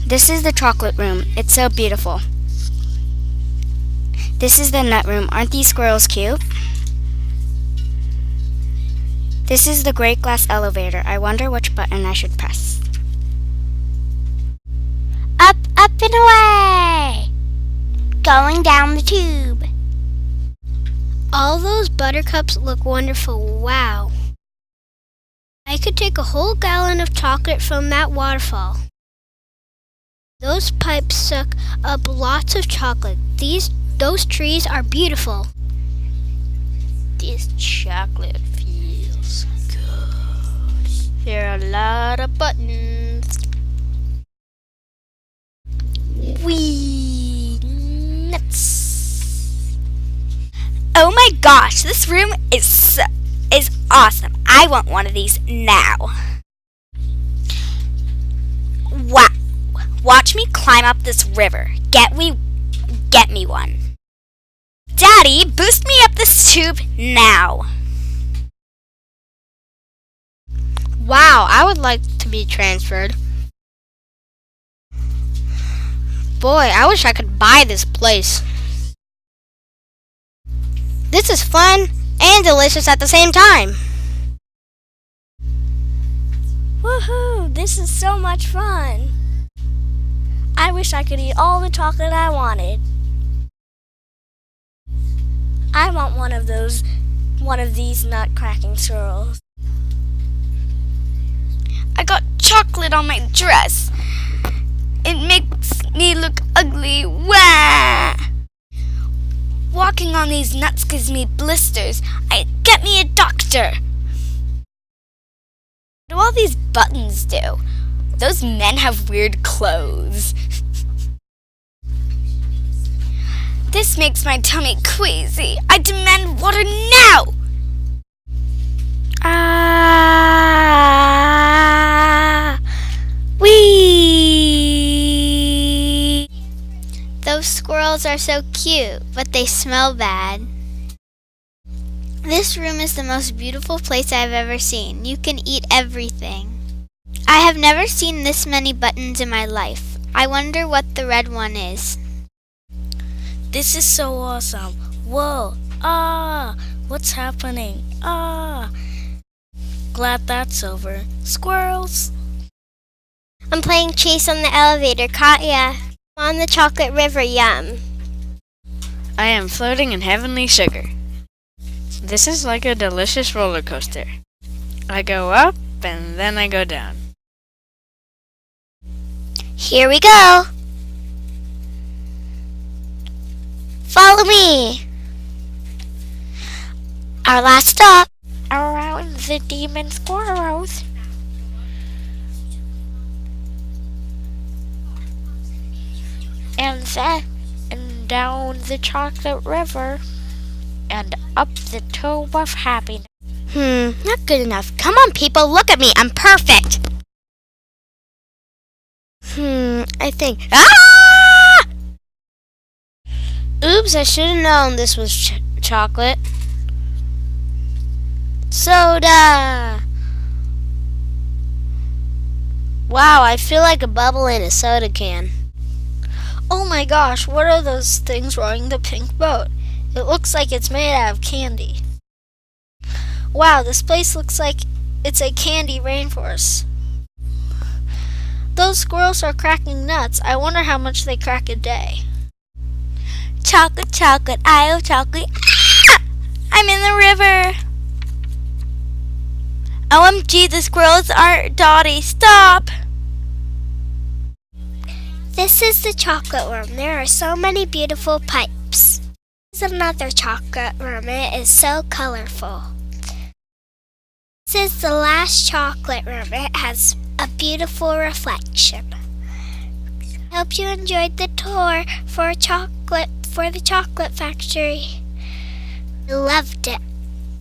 This is the chocolate room. It's so beautiful. This is the nut room. Aren't these squirrels cute? This is the great glass elevator. I wonder which button I should press. Up, up and away! Going down the tube. All those buttercups look wonderful. Wow. I could take a whole gallon of chocolate from that waterfall. Those pipes suck up lots of chocolate. Those trees are beautiful. This chocolate feels good. There are a lot of buttons. Wee nuts. Oh my gosh, this room is awesome. I want one of these now. Wow. Watch me climb up this river. Get me one. Daddy, boost me up this tube now. Wow, I would like to be transferred. Boy, I wish I could buy this place. This is fun and delicious at the same time. Woohoo! This is so much fun. I wish I could eat all the chocolate I wanted. I want one of these nut cracking squirrels. I got chocolate on my dress. It makes me look ugly. Wah! Walking on these nuts gives me blisters. Get me a doctor. What do all these buttons do? Those men have weird clothes. This makes my tummy queasy. I demand water now! Whee! Those squirrels are so cute, but they smell bad. This room is the most beautiful place I've ever seen. You can eat everything. I have never seen this many buttons in my life. I wonder what the red one is. This is so awesome. Whoa. What's happening? Glad that's over. Squirrels. I'm playing chase on the elevator. Caught ya. On the chocolate river. Yum. I am floating in heavenly sugar. This is like a delicious roller coaster. I go up and then I go down. Here we go. Follow me. Our last stop. Around the demon squirrels. And down the chocolate river. And up the tube of happiness. Not good enough. Come on, people. Look at me. I'm perfect. I think. Oops, I should have known this was chocolate. Soda. Wow, I feel like a bubble in a soda can. Oh my gosh, what are those things rowing the pink boat? It looks like it's made out of candy. Wow, this place looks like it's a candy rainforest. Those squirrels are cracking nuts. I wonder how much they crack a day. Chocolate, chocolate, I love chocolate. I'm in the river. OMG, the squirrels are dotty. Stop! This is the chocolate room. There are so many beautiful pipes. This is another chocolate room. It is so colorful. This is the last chocolate room. It has a beautiful reflection. I hope you enjoyed the tour for the chocolate factory. I loved it.